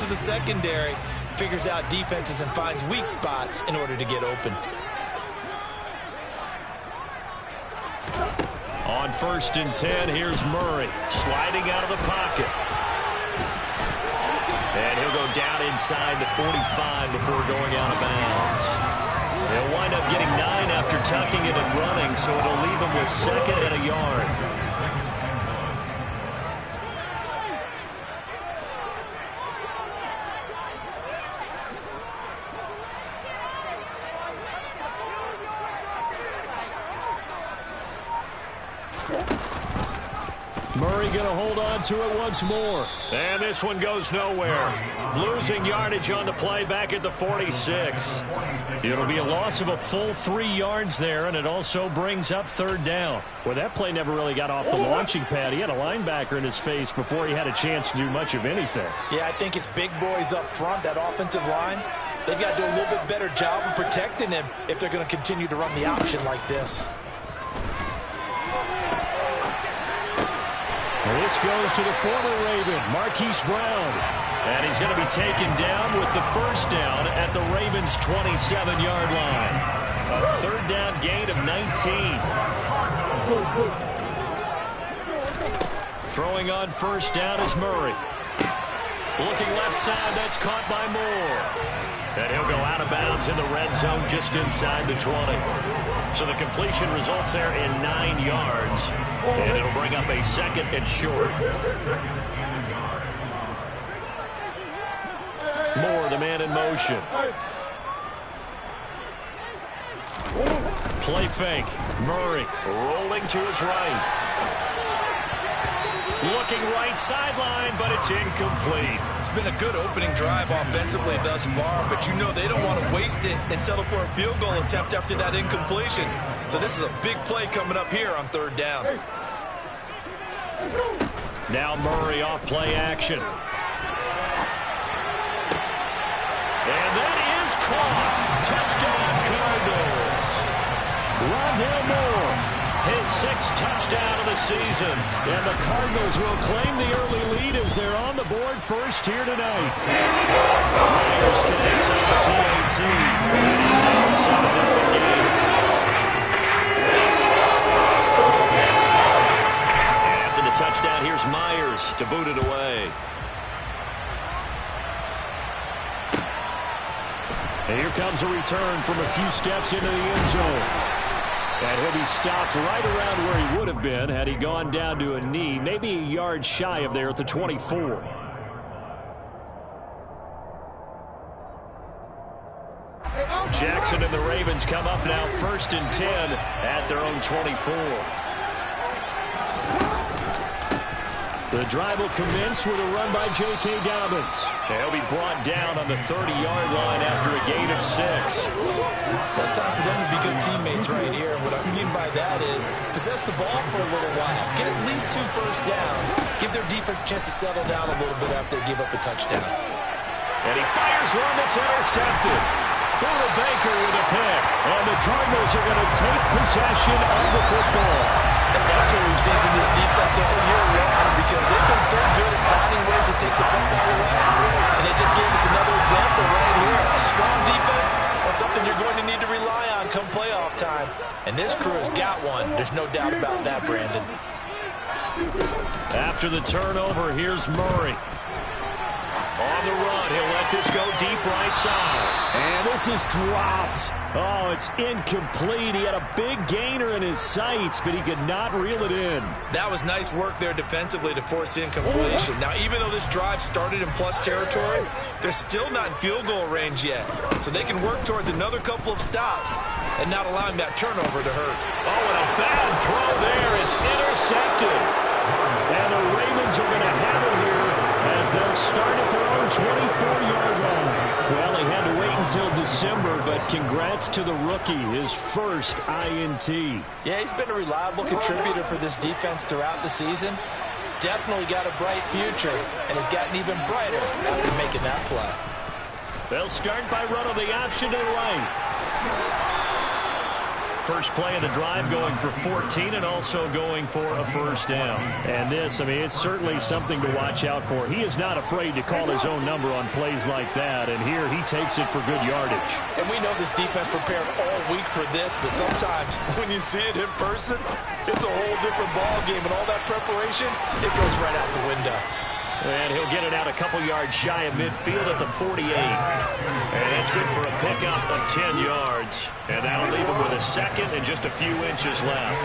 of the secondary, figures out defenses and finds weak spots in order to get open. On 1st and 10, here's Murray sliding out of the pocket. And he'll go down inside the 45 before going out of bounds. He'll wind up getting 9 after tucking it and running, so it'll leave him with 2nd and a yard. Murray going to hold on to it once more. And this one goes nowhere. Losing yardage on the play back at the 46. It'll be a loss of a full 3 yards there, and it also brings up 3rd down. Well, that play never really got off the launching pad. He had a linebacker in his face before he had a chance to do much of anything. Yeah, I think it's big boys up front, that offensive line. They've got to do a little bit better job of protecting him if they're going to continue to run the option like this. This goes to the former Raven, Marquise Brown. And he's going to be taken down with the 1st down at the Ravens' 27-yard line. A 3rd down gain of 19. Throwing on 1st down is Murray. Looking left side, that's caught by Moore. And he'll go out of bounds in the red zone just inside the 20. So the completion results there in 9 yards. And it'll bring up a 2nd and short. Moore, the man in motion. Play fake. Murray rolling to his right. Looking right sideline, but it's incomplete. It's been a good opening drive offensively thus far, but you know they don't want to waste it and settle for a field goal attempt after that incompletion. So this is a big play coming up here on 3rd down. Now Murray off play action. And that is caught. Touchdown Cardinals. Rondale Moore, his 6th touchdown of the season. And the Cardinals will claim the early lead as they're on the board first here tonight. Myers connects on the PAT. And it's now a 7-0 game. After the touchdown, here's Myers to boot it away. And here comes a return from a few steps into the end zone. And he'll be stopped right around where he would have been had he gone down to a knee, maybe a yard shy of there at the 24. Jackson and the Ravens come up now 1st and 10 at their own 24. The drive will commence with a run by J.K. Dobbins. He'll be brought down on the 30-yard line after a gain of 6. Well, it's time for them to be good teammates right here. And what I mean by that is possess the ball for a little while. Get at least 2 first downs. Give their defense a chance to settle down a little bit after they give up a touchdown. And he fires one that's intercepted. Buda Baker with a pick. And the Cardinals are going to take possession of the football. And that's what we've seen from this defense all year long, because they've been so good at finding ways to take the football away. And they just gave us another example right here. A strong defense, that's something you're going to need to rely on come playoff time. And this crew has got one. There's no doubt about that, Brandon. After the turnover, here's Murray. On the run, he'll let this go deep right side. And this is dropped. Oh, it's incomplete. He had a big gainer in his sights, but he could not reel it in. That was nice work there defensively to force incompletion. Now, even though this drive started in plus territory, they're still not in field goal range yet. So they can work towards another couple of stops and not allowing that turnover to hurt. Oh, and a bad throw there. It's intercepted. And the Ravens are going to have it here as they'll start at their own 24-yard line. Well, he had to wait until December, but congrats to the rookie, his first INT. Yeah, he's been a reliable contributor for this defense throughout the season. Definitely got a bright future and has gotten even brighter after making that play. They'll start by running the option to the right. first play of the drive, going for 14 and also going for a first down. And this, I mean, it's certainly something to watch out for. He is not afraid to call his own number on plays like that, and here he takes it for good yardage. And we know this defense prepared all week for this, but sometimes when you see it in person, it's a whole different ball game, and all that preparation, it goes right out the window. And he'll get it out a couple yards shy of midfield at the 48. And it's good for a pickup of 10 yards. And that'll leave him with a second and just a few inches left.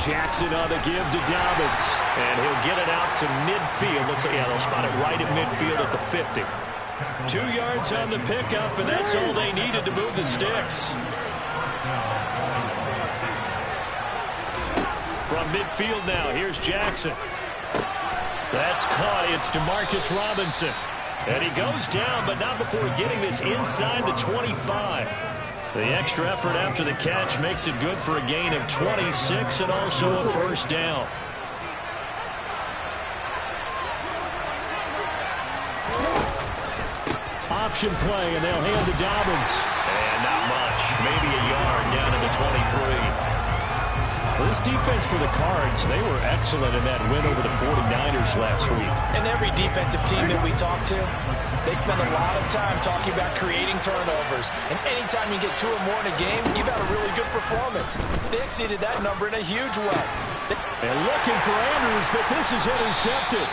Jackson on the give to Dobbins. And he'll get it out to midfield. Let's say, yeah, they'll spot it right at midfield at the 50. 2 yards on the pickup, and that's all they needed to move the sticks. From midfield now, here's Jackson. That's caught. It's Demarcus Robinson. And he goes down, but not before getting this inside the 25. The extra effort after the catch makes it good for a gain of 26 and also a first down. Option play, and they'll hand to Dobbins. And not much. Maybe a yard down to the 23. Well, this defense for the Cards, they were excellent in that win over the 49ers last week. And every defensive team that we talk to, they spend a lot of time talking about creating turnovers. And anytime you get 2 or more in a game, you've had a really good performance. They exceeded that number in a huge way. And looking for Andrews, but this is intercepted.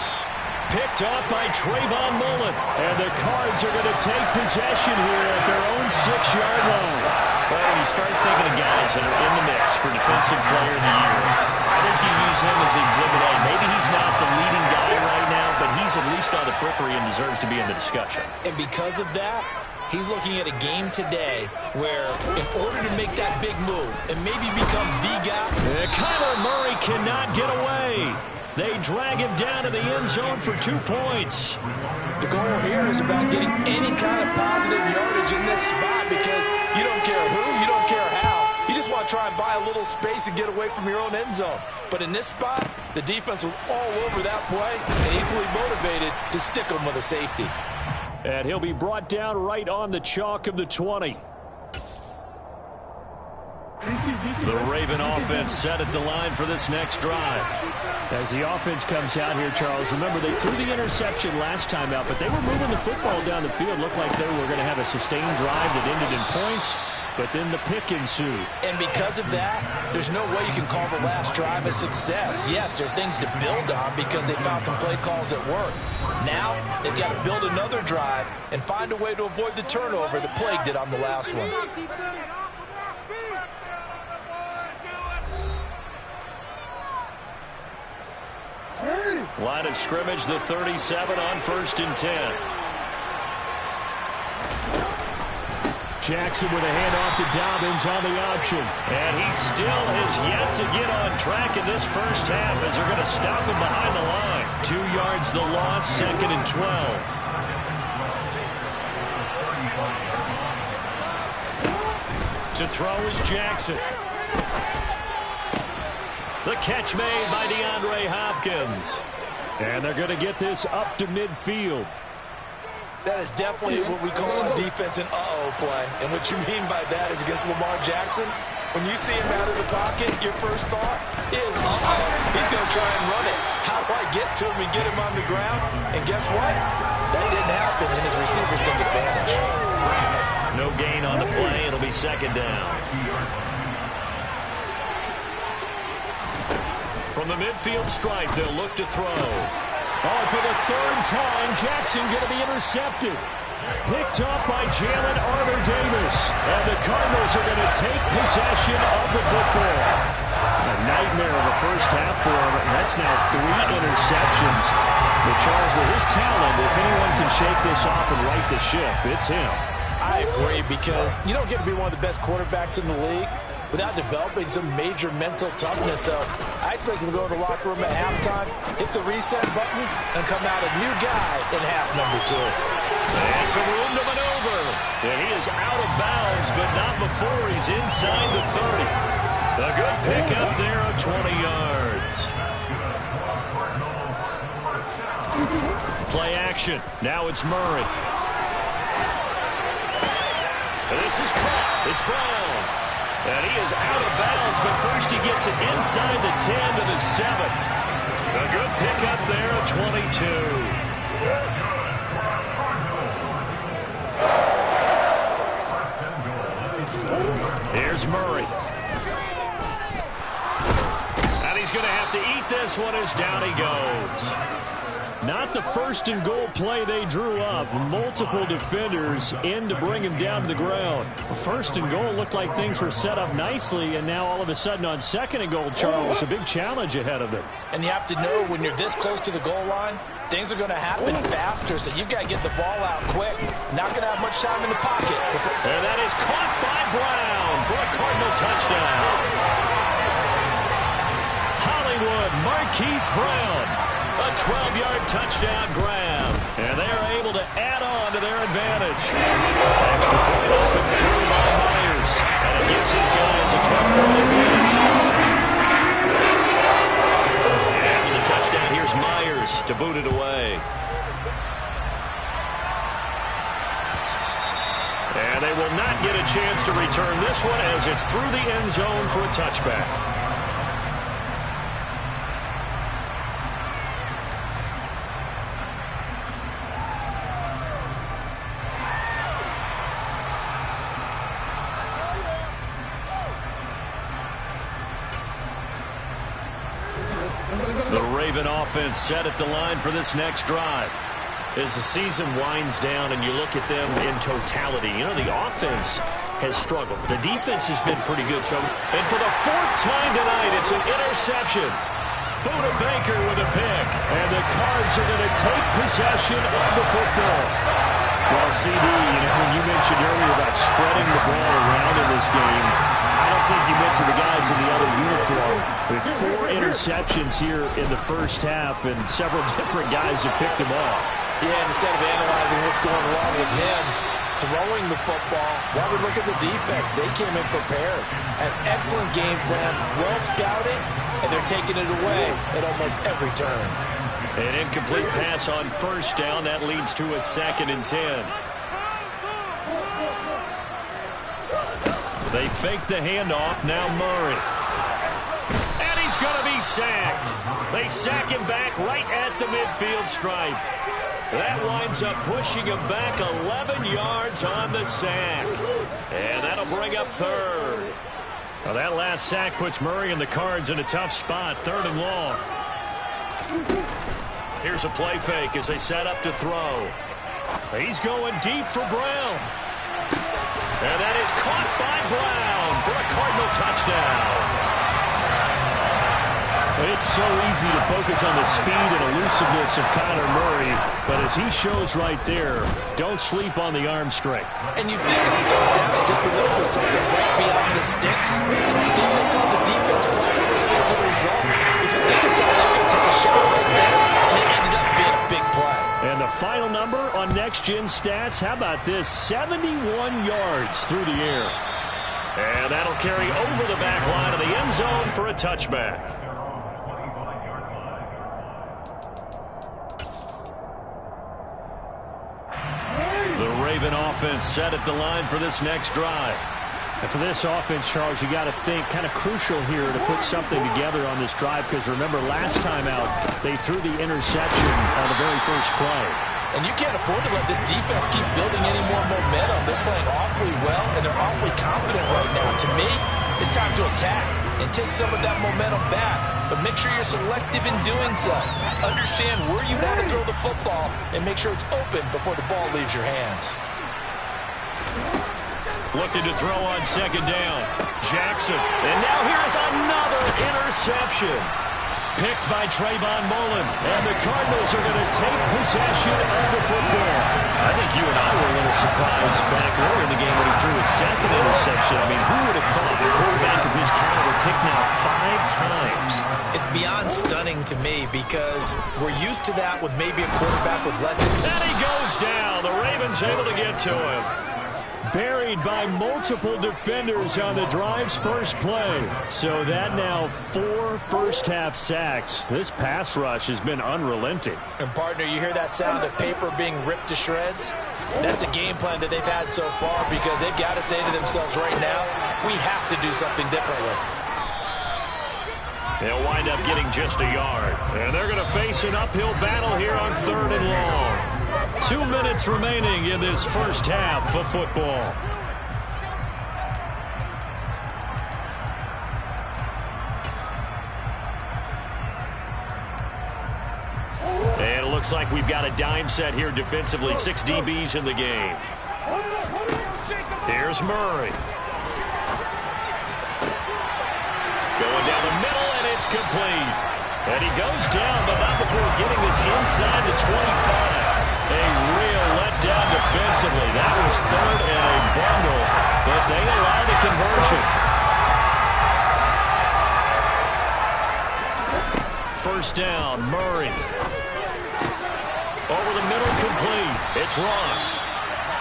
Picked off by Trayvon Mullen. And the Cards are going to take possession here at their own 6-yard line. Well, when you start thinking of guys that are in the mix for Defensive Player of the Year, I think you use him as Exhibit A. Maybe he's not the leading guy right now, but he's at least on the periphery and deserves to be in the discussion. And because of that, he's looking at a game today where in order to make that big move and maybe become the guy. Kyler Murray cannot get away. They drag him down to the end zone for 2 points. The goal here is about getting any kind of positive yardage in this spot because you don't care who, you don't care how. You just want to try and buy a little space and get away from your own end zone. But in this spot, the defense was all over that play and equally motivated to stick them with a safety. And he'll be brought down right on the chalk of the 20. The Raven offense set at the line for this next drive. As the offense comes out here, Charles, remember they threw the interception last time out, but they were moving the football down the field. Looked like they were going to have a sustained drive that ended in points, but then the pick ensued. And because of that, there's no way you can call the last drive a success. Yes, there are things to build on because they found some play calls that work. Now, they've got to build another drive and find a way to avoid the turnover that plagued it on the last one. Line of scrimmage, the 37 on 1st and 10. Jackson with a handoff to Dobbins on the option. And he still has yet to get on track in this first half as they're going to stop him behind the line. 2 yards the loss, 2nd and 12. To throw is Jackson. The catch made by DeAndre Hopkins. And they're going to get this up to midfield. That is definitely what we call on defense an uh-oh play. And what you mean by that is against Lamar Jackson, when you see him out of the pocket, your first thought is, uh-oh, he's going to try and run it. How do I get to him and get him on the ground? And guess what? That didn't happen, and his receivers took advantage. No gain on the play. It'll be 2nd down. From the midfield stripe, they'll look to throw. Oh, for the 3rd time, Jackson going to be intercepted. Picked up by Jalen Armour-Davis. And the Cardinals are going to take possession of the football. A nightmare of the first half for him. That's now 3 interceptions. But Charles, with his talent, if anyone can shake this off and right the ship, it's him. I agree, because you don't get to be one of the best quarterbacks in the league without developing some major mental toughness. So I expect him to go to the locker room at halftime, hit the reset button, and come out a new guy in half number 2. And some room to maneuver. And he is out of bounds, but not before he's inside the 30. A good pick up there of 20 yards. Play action. Now it's Murray. This is caught. It's Brown. And he is out of bounds, but first he gets it inside the 10 to the 7. A good pickup there at 22. Here's Murray. And he's going to have to eat this one as down he goes. Not the first and goal play they drew up. Multiple defenders in to bring him down to the ground. First and goal looked like things were set up nicely, and now all of a sudden on second and goal, Charles, a big challenge ahead of them. And you have to know when you're this close to the goal line, things are going to happen faster, so you've got to get the ball out quick. Not going to have much time in the pocket. And that is caught by Brown for a Cardinal touchdown. Hollywood Marquise Brown. A 12-yard touchdown grab. And they are able to add on to their advantage. Extra point open through by Myers. And it gives his guys a 12-point advantage. After the touchdown, here's Myers to boot it away. And they will not get a chance to return this one as it's through the end zone for a touchback. The Raven offense set at the line for this next drive. As the season winds down and you look at them in totality, you know, the offense has struggled. The defense has been pretty good. And for the fourth time tonight, it's an interception. Buda Baker with a pick. And the Cards are going to take possession of the football. Well, CD, when you mentioned earlier about spreading the ball around in this game, I don't think you mentioned the guys in the other uniform. With 4 interceptions here in the first half, and several different guys have picked them off. Yeah, instead of analyzing what's going wrong with him throwing the football, why we look at the defense? They came in prepared. An excellent game plan, well scouted, and they're taking it away at almost every turn. An incomplete pass on first down. That leads to a 2nd and 10. They fake the handoff. Now Murray. And he's going to be sacked. They sack him back right at the midfield stripe. That winds up pushing him back 11 yards on the sack. And that'll bring up 3rd. Well, that last sack puts Murray and the Cards in a tough spot. 3rd and long. Here's a play fake as they set up to throw. He's going deep for Brown. And that is caught by Brown for a Cardinal touchdown. It's so easy to focus on the speed and elusiveness of Kyler Murray, but as he shows right there, don't sleep on the arm strength. And you think on third down, they just be looking for something right beyond the sticks. And I think they called the defense flag as a result because they decided they were going to take a shot right there, and it ended up being a big play. And the final number on Next Gen Stats, how about this? 71 yards through the air. And that'll carry over the back line of the end zone for a touchback. The Raven offense set at the line for this next drive. And for this offense, Charles, you got to think kind of crucial here to put something together on this drive because remember last time out they threw the interception on the very first play. And you can't afford to let this defense keep building any more momentum. They're playing awfully well, and they're awfully confident right now. To me, it's time to attack and take some of that momentum back. But make sure you're selective in doing so. Understand where you want to throw the football and make sure it's open before the ball leaves your hands. Looking to throw on second down. Jackson. And now here's another interception. Picked by Trayvon Mullen. And the Cardinals are going to take possession of the football. I think you and I were a little surprised back earlier in the game when he threw his 2nd interception. I mean, who would have thought a quarterback of his caliber picked now 5 times? It's beyond stunning to me because we're used to that with maybe a quarterback with less. And he goes down. The Ravens able to get to him. Buried by multiple defenders on the drive's first play. So that now 4 first-half sacks. This pass rush has been unrelenting. And, partner, you hear that sound of paper being ripped to shreds? That's a game plan that they've had so far because they've got to say to themselves right now, we have to do something differently. They'll wind up getting just a yard. And they're going to face an uphill battle here on 3rd and long. 2 minutes remaining in this first half of football. And it looks like we've got a dime set here defensively. 6 DBs in the game. Here's Murray. Going down the middle, and it's complete. And he goes down, but not before getting this inside the 25. A real letdown defensively. That was 3rd and a bundle, but they allow the conversion. First down, Murray. Over the middle, complete. It's Ross.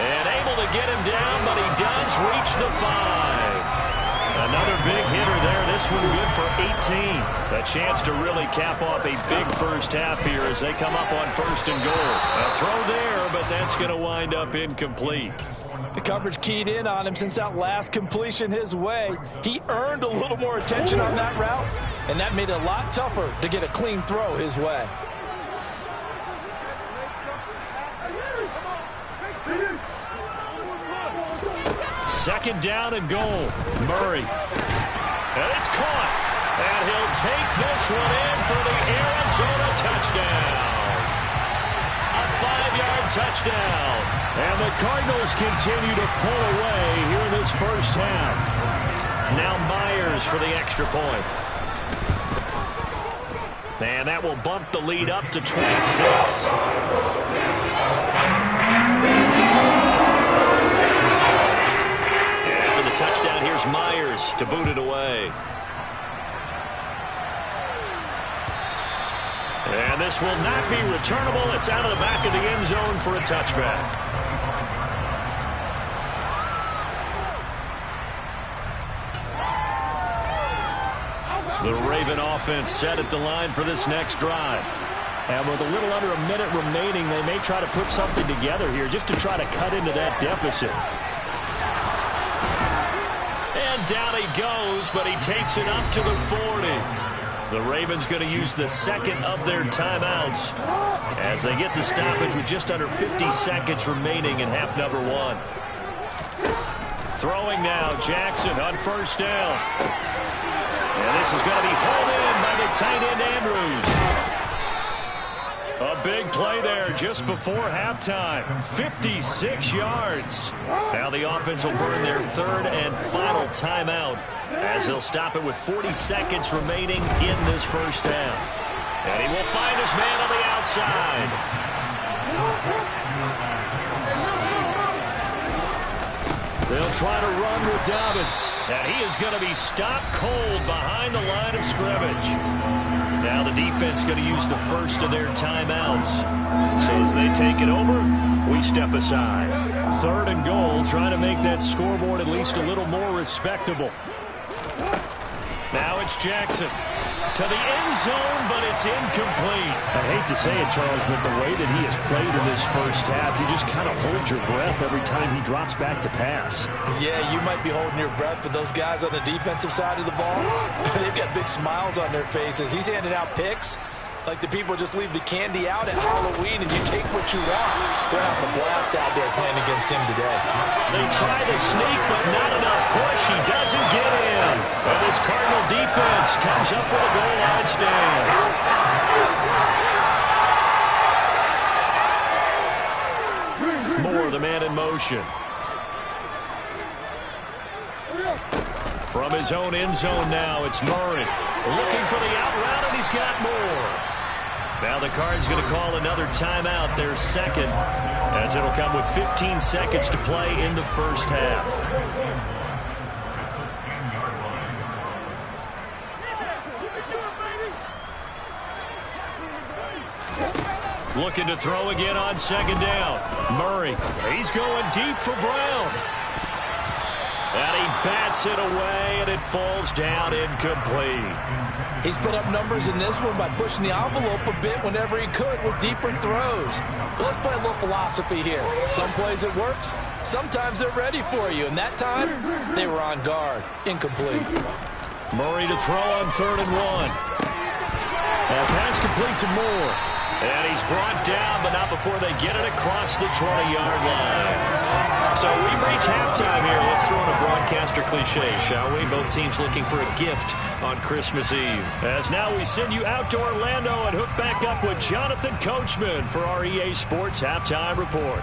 And able to get him down, but he does reach the 5. Another big hitter there. This one good for 18. A chance to really cap off a big first half here as they come up on 1st and goal. A throw there, but that's going to wind up incomplete. The coverage keyed in on him since that last completion his way. He earned a little more attention on that route, and that made it a lot tougher to get a clean throw his way. Second down and goal. Murray. And it's caught. And he'll take this one in for the Arizona touchdown. A 5-yard touchdown. And the Cardinals continue to pull away here in this first half. Now Myers for the extra point. And that will bump the lead up to 26. Touchdown, here's Myers to boot it away. And this will not be returnable. It's out of the back of the end zone for a touchback. The Raven offense set at the line for this next drive. And with a little under a minute remaining, they may try to put something together here just to try to cut into that deficit. And down he goes, but he takes it up to the 40. The Ravens going to use the second of their timeouts as they get the stoppage with just under 50 seconds remaining in half number 1. Throwing now, Jackson on first down. And this is going to be hauled in by the tight end Andrews. A big play there just before halftime. 56 yards. Now the offense will burn their 3rd and final timeout as they'll stop it with 40 seconds remaining in this first half. And he will find his man on the outside. They'll try to run with Dobbins. And he is going to be stopped cold behind the line of scrimmage. Now the defense going to use the first of their timeouts. So as they take it over, we step aside. 3rd and goal, trying to make that scoreboard at least a little more respectable. Now it's Jackson to the end zone, but it's incomplete. I hate to say it, Charles, but the way that he has played in this first half, you just kind of hold your breath every time he drops back to pass. Yeah, you might be holding your breath, but those guys on the defensive side of the ball, they've got big smiles on their faces. He's handing out picks like the people just leave the candy out at Halloween and you take what you want. They're having a blast out there playing against him today. They try to sneak, but not enough push. He doesn't get in. And this Cardinal defense comes up with a goal line stand. Moore, the man in motion. From his own end zone now, it's Murray. Looking for the out route, and he's got more. Now the Cards going to call another timeout, their second, as it'll come with 15 seconds to play in the first half. Looking to throw again on second down. Murray, he's going deep for Brown. And he bats it away, and it falls down incomplete. He's put up numbers in this one by pushing the envelope a bit whenever he could with deeper throws. But let's play a little philosophy here. Some plays it works, sometimes they're ready for you. And that time, they were on guard. Incomplete. Murray to throw on 3rd and 1. And pass complete to Moore. And he's brought down, but not before they get it across the 20-yard line. So we've reached halftime here. Let's throw in a broadcaster cliche, shall we? Both teams looking for a gift on Christmas Eve. As now we send you out to Orlando and hook back up with Jonathan Coachman for our EA Sports Halftime Report.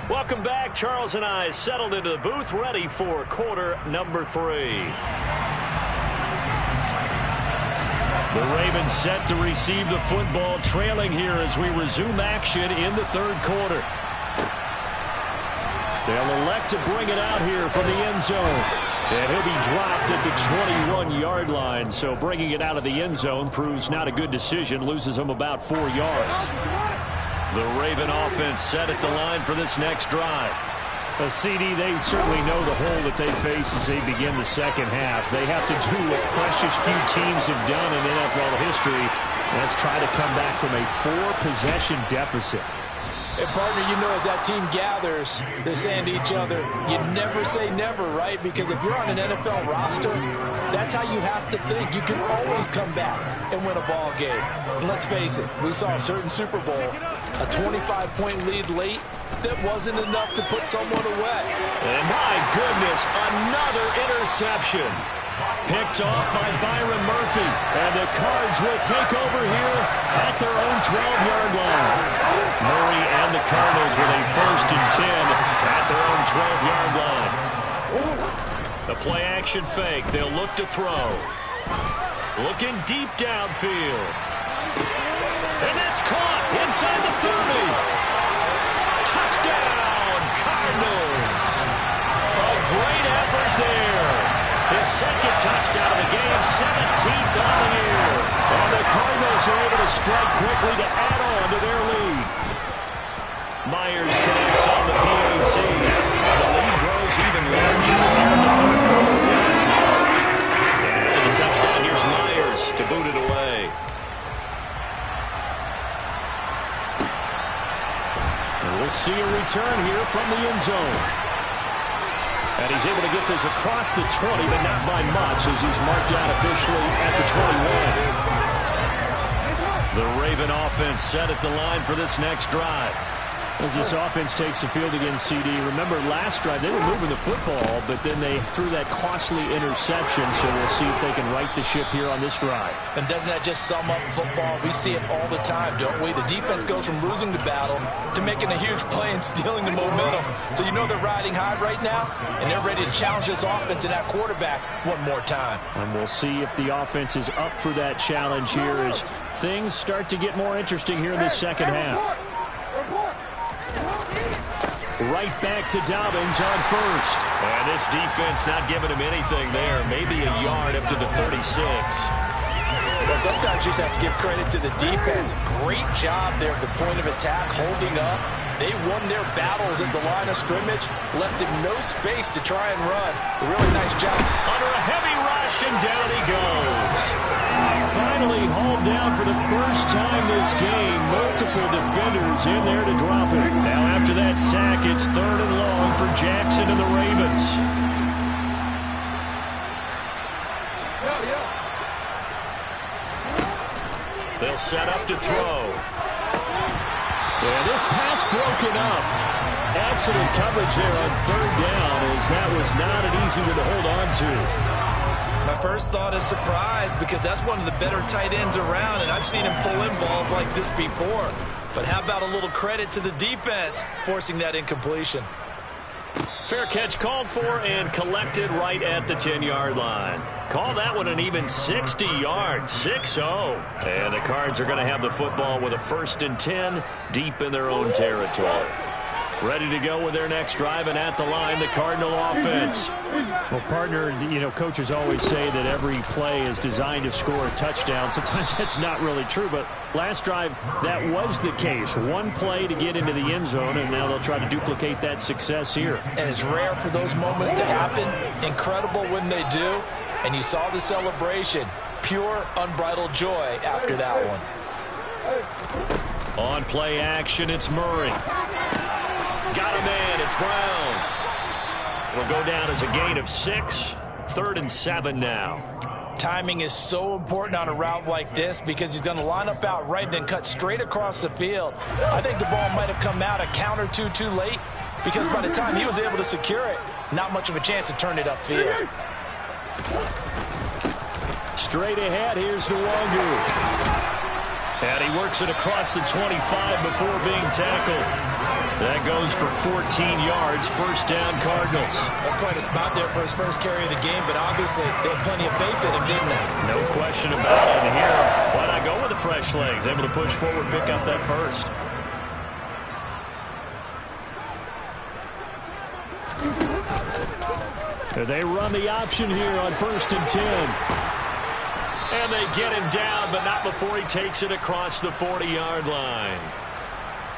Welcome back. Charles and I settled into the booth, ready for quarter number 3. The Ravens set to receive the football, trailing here as we resume action in the 3rd quarter. They'll elect to bring it out here from the end zone. And he'll be dropped at the 21-yard line. So bringing it out of the end zone proves not a good decision. Loses him about 4 yards. The Raven offense set at the line for this next drive. CD, they certainly know the hole that they face as they begin the second half. They have to do what precious few teams have done in NFL history. That's try to come back from a 4-possession deficit. And, partner, you know as that team gathers, they're saying to each other, you never say never, right? Because if you're on an NFL roster, that's how you have to think. You can always come back and win a ball game. And let's face it, we saw a certain Super Bowl, a 25-point lead late that wasn't enough to put someone away. And my goodness, another interception. Picked off by Byron Murphy. And the Cards will take over here at their own 12-yard line. Murray and the Cardinals with a 1st and 10 at their own 12-yard line. The play-action fake. They'll look to throw. Looking deep downfield. And that's caught inside the 30. Touchdown, Cardinals. A great effort there. His 2nd touchdown of the game, 17th on the year. And the Cardinals are able to strike quickly to add on to their lead. Myers connects on the PAT. The lead grows even larger here in the 3rd quarter. And after the touchdown, here's Myers to boot it away. And we'll see a return here from the end zone. And he's able to get this across the 20, but not by much as he's marked out officially at the 21. The Raven offense set at the line for this next drive. As this offense takes the field against CD, remember last drive they were moving the football, but then they threw that costly interception, so we'll see if they can right the ship here on this drive. And doesn't that just sum up football? We see it all the time, don't we? The defense goes from losing the battle to making a huge play and stealing the momentum. So you know they're riding high right now, and they're ready to challenge this offense and that quarterback one more time. And we'll see if the offense is up for that challenge here as things start to get more interesting here in the second half. Right back to Dobbins on 1st. And this defense not giving him anything there. Maybe a yard up to the 36. Well, sometimes you just have to give credit to the defense. Great job there at the point of attack, holding up. They won their battles at the line of scrimmage, left him no space to try and run. A really nice job. Under a heavy rush, and down he goes. Finally hauled down for the first time this game. Multiple defenders in there to drop it. Now after that sack, it's 3rd and long for Jackson and the Ravens. They'll set up to throw. And this pass broken up. Excellent coverage there on 3rd down as that was not an easy one to hold on to. My first thought is surprise because that's one of the better tight ends around, and I've seen him pull in balls like this before. But how about a little credit to the defense forcing that incompletion? Fair catch called for and collected right at the 10-yard line. Call that one an even 60 yards, 6-0. And the Cards are going to have the football with a 1st and 10 deep in their own territory. Ready to go with their next drive, and at the line, the Cardinal offense. Well, partner, you know, coaches always say that every play is designed to score a touchdown. Sometimes that's not really true, but last drive, that was the case. One play to get into the end zone, and now they'll try to duplicate that success here. And it's rare for those moments to happen. Incredible when they do. And you saw the celebration. Pure, unbridled joy after that one. On play action, it's Murray. Got a man, it's Brown. It'll go down as a gain of 6, 3rd and 7 now. Timing is so important on a route like this because he's going to line up out right, then cut straight across the field. I think the ball might have come out a count or two too late because by the time he was able to secure it, not much of a chance to turn it upfield. Straight ahead, here's Nwangu. And he works it across the 25 before being tackled. That goes for 14 yards, 1st down Cardinals. That's quite a spot there for his first carry of the game, but obviously they had plenty of faith in him, didn't they? No question about it. And here, why not go with the fresh legs? Able to push forward, pick up that first. They run the option here on 1st and 10. And they get him down, but not before he takes it across the 40-yard line.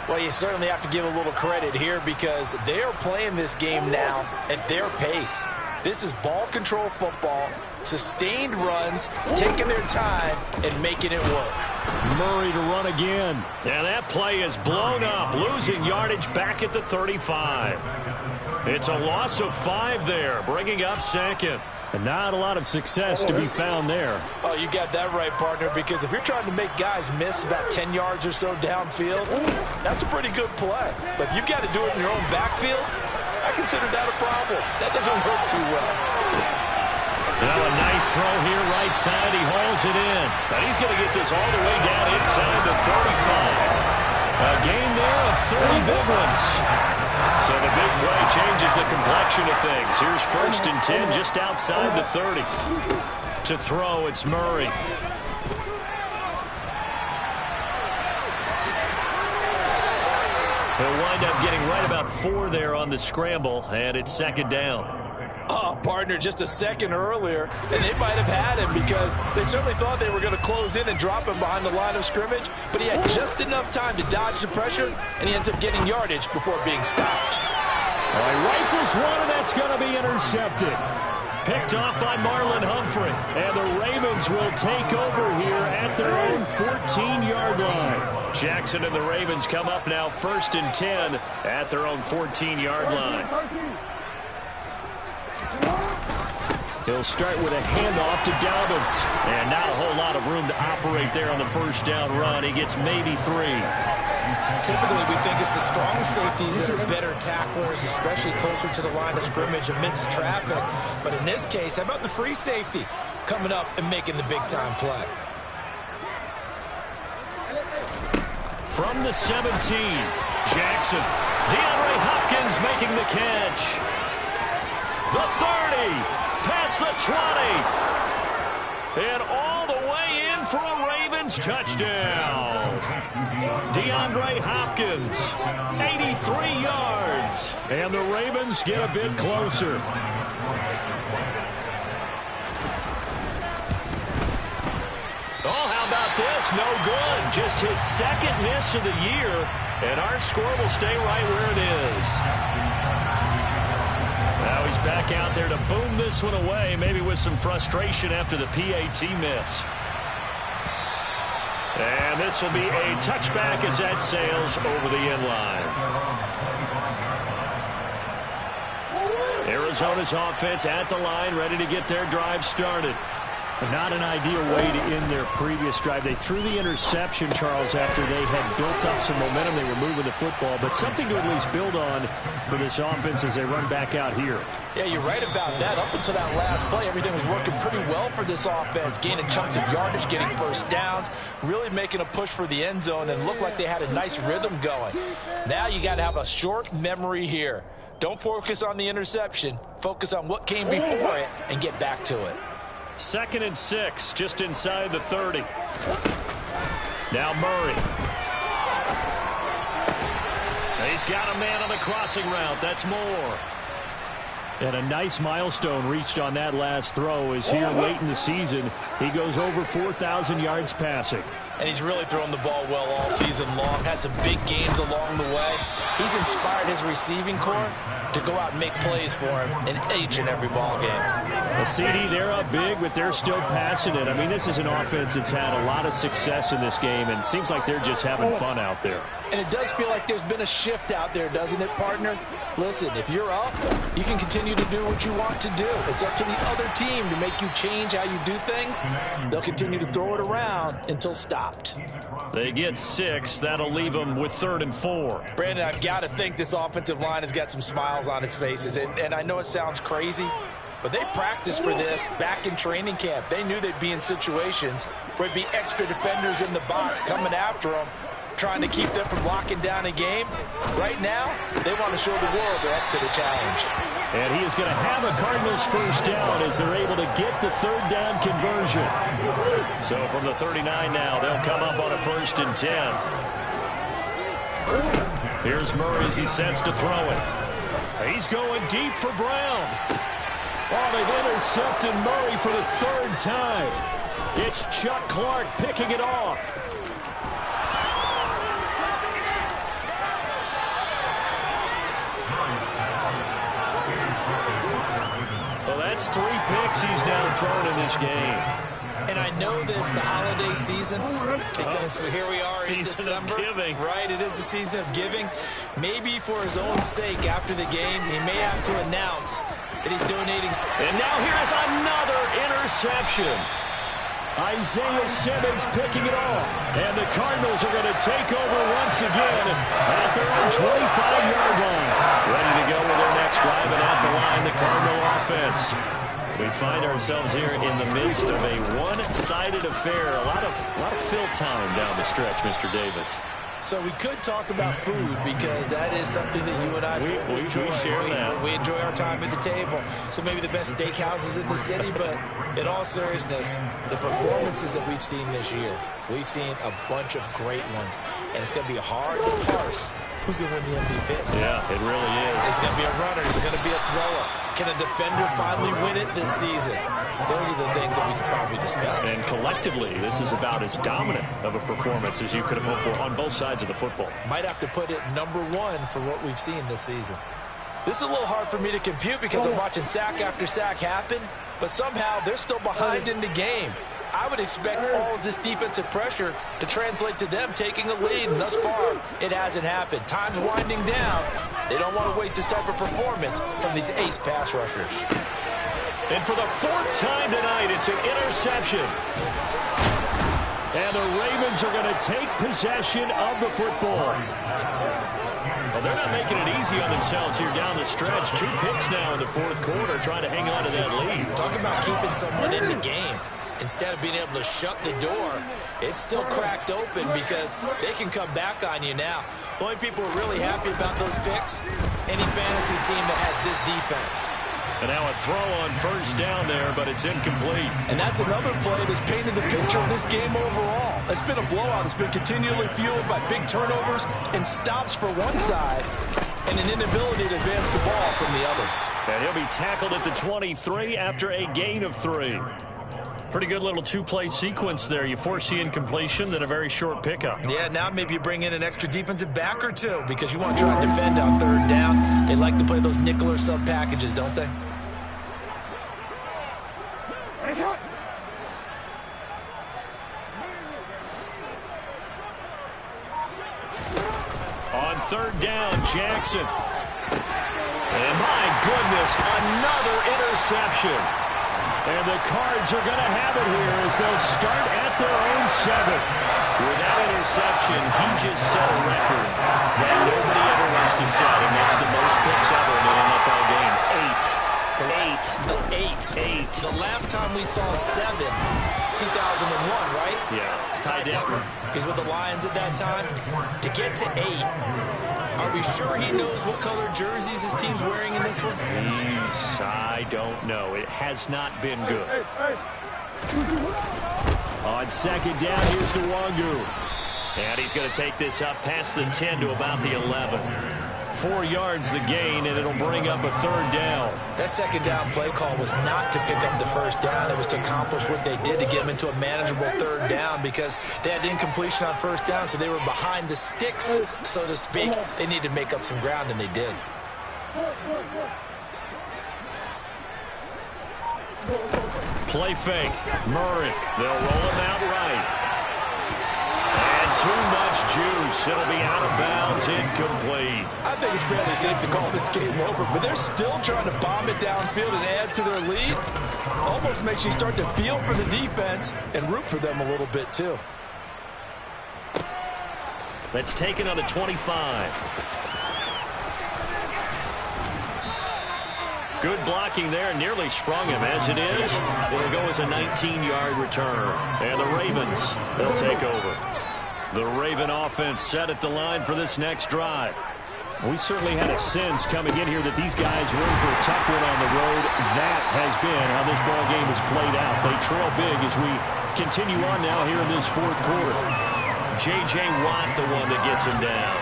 Well, you certainly have to give a little credit here because they are playing this game now at their pace. This is ball control football, sustained runs, taking their time and making it work. Murray to run again. And that play is blown up, losing yardage back at the 35. It's a loss of 5 there, bringing up 2nd. And not a lot of success to be found there. Oh, you got that right, partner, because if you're trying to make guys miss about 10 yards or so downfield, that's a pretty good play. But if you've got to do it in your own backfield, I consider that a problem. That doesn't work too well. Now a nice throw here right side. He hauls it in. But he's going to get this all the way down inside the 35. A gain there of 30 big ones. So the big play changes the complexion of things. Here's 1st and 10 just outside the 30. To throw, it's Murray. He'll wind up getting right about 4 there on the scramble, and it's 2nd down. Oh, partner, just a second earlier, and they might have had him because they certainly thought they were going to close in and drop him behind the line of scrimmage, but he had just enough time to dodge the pressure, and he ends up getting yardage before being stopped. All right, rifles one, and that's going to be intercepted. Picked off by Marlon Humphrey, and the Ravens will take over here at their own 14-yard line. Jackson and the Ravens come up now 1st and 10 at their own 14-yard line. He'll start with a handoff to Dobbins. And not a whole lot of room to operate there on the 1st down run. He gets maybe 3. Typically, we think it's the strong safeties that are better tacklers, especially closer to the line of scrimmage amidst traffic. But in this case, how about the free safety coming up and making the big-time play? From the 17, Jackson. DeAndre Hopkins making the catch. The 30. Past the 20. And all the way in for a Ravens touchdown. DeAndre Hopkins, 83 yards. And the Ravens get a bit closer. Oh, how about this? No good. Just his 2nd miss of the year. And our score will stay right where it is. Now he's back out there to boom this one away, maybe with some frustration after the PAT miss. And this will be a touchback as that sails over the end line. Arizona's offense at the line, ready to get their drive started. Not an ideal way to end their previous drive. They threw the interception, Charles, after they had built up some momentum. They were moving the football, but something to at least build on for this offense as they run back out here. Yeah, you're right about that. Up until that last play, everything was working pretty well for this offense, gaining chunks of yardage, getting 1st downs, really making a push for the end zone, and looked like they had a nice rhythm going. Now you got to have a short memory here. Don't focus on the interception. Focus on what came before it and get back to it. 2nd and 6, just inside the 30. Now Murray. He's got a man on the crossing route. That's Moore. And a nice milestone reached on that last throw is here late in the season. He goes over 4,000 yards passing. And he's really thrown the ball well all season long. Had some big games along the way. He's inspired his receiving corps to go out and make plays for him in each and every ball game. The CD, they're up big, but they're still passing it. I mean, this is an offense that's had a lot of success in this game, and it seems like they're just having fun out there. And it does feel like there's been a shift out there, doesn't it, partner? Listen, if you're up, you can continue to do what you want to do. It's up to the other team to make you change how you do things. They'll continue to throw it around until stopped. They get 6. That'll leave them with 3rd and 4. Brandon, I've got to think this offensive line has got some smiles on its faces. And I know it sounds crazy, but they practiced for this back in training camp. They knew they'd be in situations where there'd be extra defenders in the box coming after them, trying to keep them from locking down a game. Right now, they want to show the world they're up to the challenge. And he is going to have a Cardinals first down as they're able to get the 3rd down conversion. So from the 39 now, they'll come up on a 1st and 10. Here's Murray as he sets to throw it. He's going deep for Brown. Oh, they've intercepted Murray for the 3rd time. It's Chuck Clark picking it off. Well, that's 3 picks he's now thrown in this game. And I know this, the holiday season, because here we are in December. Giving. Right, it is the season of giving. Maybe for his own sake after the game, he may have to announce that he's donating. And now here's another interception. Isaiah Simmons picking it off. And the Cardinals are going to take over once again at their own 25-yard line. Ready to go with their next drive, and at the line, the Cardinal offense. We find ourselves here in the midst of a one-sided affair. A lot of fill time down the stretch, Mr. Davis. So we could talk about food because that is something that you and I enjoy. We share that. We enjoy our time at the table. So maybe the best steakhouses in the city, but in all seriousness, the performances that we've seen this year, we've seen a bunch of great ones, and it's going to be hard to parse who's going to win the MVP. Yeah, it really is. Is it going to be a runner? Is it going to be a thrower? Can a defender finally win it this season? Those are the things that we could probably discuss. And collectively, this is about as dominant of a performance as you could have hoped for on both sides of the football. Might have to put it #1 for what we've seen this season. This is a little hard for me to compute because I'm watching sack after sack happen, but somehow they're still behind in the game. I would expect all of this defensive pressure to translate to them taking a lead, and thus far, it hasn't happened. Time's winding down. They don't want to waste this type of performance from these ace pass rushers. And for the 4th time tonight, it's an interception. And the Ravens are going to take possession of the football. Well, they're not making it easy on themselves here down the stretch. 2 picks now in the 4th quarter, trying to hang on to that lead. Talk about keeping someone in the game. Instead of being able to shut the door, it's still cracked open because they can come back on you now. The only people who are really happy about those picks, any fantasy team that has this defense. And now a throw on 1st down there, but it's incomplete. And that's another play that's painted the picture of this game overall. It's been a blowout. It's been continually fueled by big turnovers and stops for one side and an inability to advance the ball from the other. And he'll be tackled at the 23 after a gain of 3. Pretty good little 2-play sequence there. You force the incompletion, then a very short pickup. Yeah, now maybe you bring in an extra defensive back or two because you want to try and defend on 3rd down. They like to play those nickel or sub packages, don't they? On 3rd down, Jackson. And my goodness, another interception. And the Cards are going to have it here as they'll start at their own 7. With that interception, he just set a record that nobody ever wants to set, and that's the most picks ever in an NFL game. 8. The last time we saw 7, 2001, right? Yeah, It's tied up. He's with the Lions at that time. To get to 8, are we sure he knows what color jerseys his team's wearing in this one? I don't know. It has not been good. On second down, here's Nwangu. And he's going to take this up past the 10 to about the 11. 4 yards the gain, and it'll bring up a 3rd down. That second down play call was not to pick up the first down. It was to accomplish what they did to get them into a manageable 3rd down because they had incompletion on first down, so they were behind the sticks, so to speak. They needed to make up some ground, and they did. Play fake. Murray. They'll roll him out right. And too much juice. It'll be out of bounds, incomplete. I think it's fairly safe to call this game over, but they're still trying to bomb it downfield and add to their lead. Almost makes you start to feel for the defense and root for them a little bit, too. That's taken on the 25. Good blocking there, nearly sprung him. As it is, it'll go as a 19-yard return. And the Ravens, they'll take over. The Raven offense set at the line for this next drive. We certainly had a sense coming in here that these guys were in for a tough one on the road. That has been how this ball game has played out. They trail big as we continue on now here in this 4th quarter. J.J. Watt, the one that gets him down.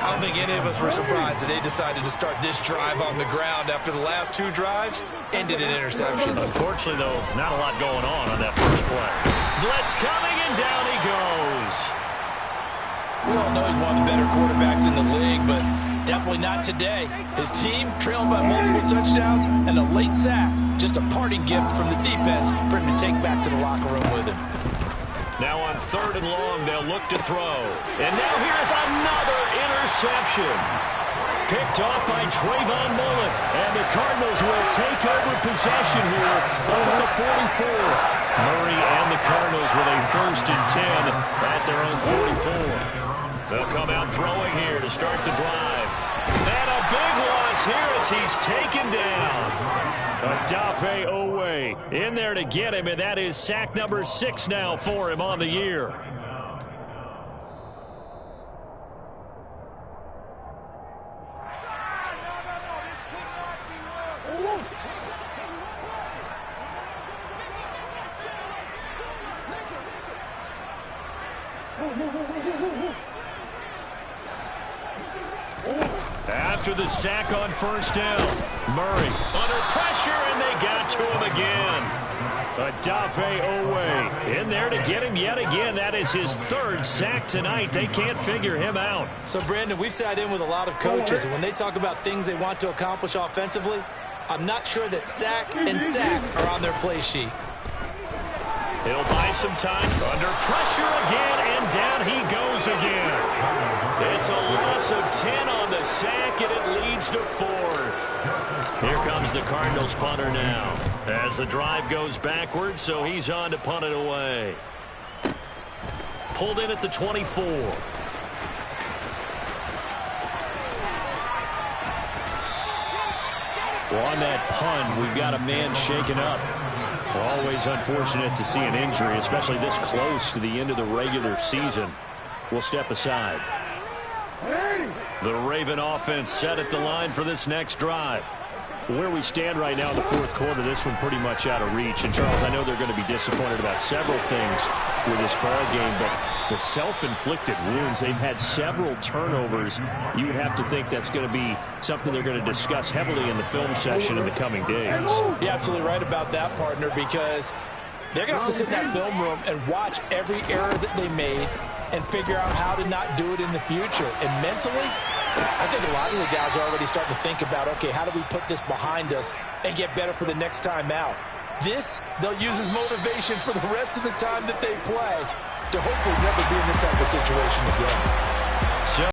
I don't think any of us were surprised that they decided to start this drive on the ground after the last 2 drives ended in interceptions. Unfortunately, though, not a lot going on that first play. Blitz coming, and down he goes. We all know he's one of the better quarterbacks in the league, but definitely not today. His team trailing by multiple touchdowns and a late sack. Just a parting gift from the defense for him to take back to the locker room with him. Now on 3rd and long, they'll look to throw. And now here's another interception. Picked off by Trayvon Mullen. And the Cardinals will take over possession here over the 44. Murray and the Cardinals with a 1st and 10 at their own 44. They'll come out throwing here to start the drive. And a big loss here as he's taken down. Odafe Owe in there to get him, and that is sack number 6 now for him on the year. After the sack on 1st down, Murray under pressure, and they got to him again. Odafe Owe in there to get him yet again. That is his 3rd sack tonight. They can't figure him out. So, Brandon, we've sat in with a lot of coaches, and when they talk about things they want to accomplish offensively, I'm not sure that sack and sack are on their play sheet. He'll buy some time. Under pressure again, and down he goes again. It's a loss of 10 on the sack, and it leads to 4th. Here comes the Cardinals punter now. As the drive goes backwards, so he's on to punt it away. Pulled in at the 24. Well, on that punt, we've got a man shaken up. Always unfortunate to see an injury, especially this close to the end of the regular season. We'll step aside. The Raven offense set at the line for this next drive. Where we stand right now in the 4th quarter, this one pretty much out of reach. And, Charles, I know they're going to be disappointed about several things with this ball game, but the self-inflicted wounds, they've had several turnovers. You would have to think that's going to be something they're going to discuss heavily in the film session in the coming days. You're absolutely right about that, partner, because they're going to have to sit in that film room and watch every error that they made and figure out how to not do it in the future. And mentally, I think a lot of the guys are already starting to think about, okay, how do we put this behind us and get better for the next time out? This, they'll use as motivation for the rest of the time that they play to hopefully never be in this type of situation again.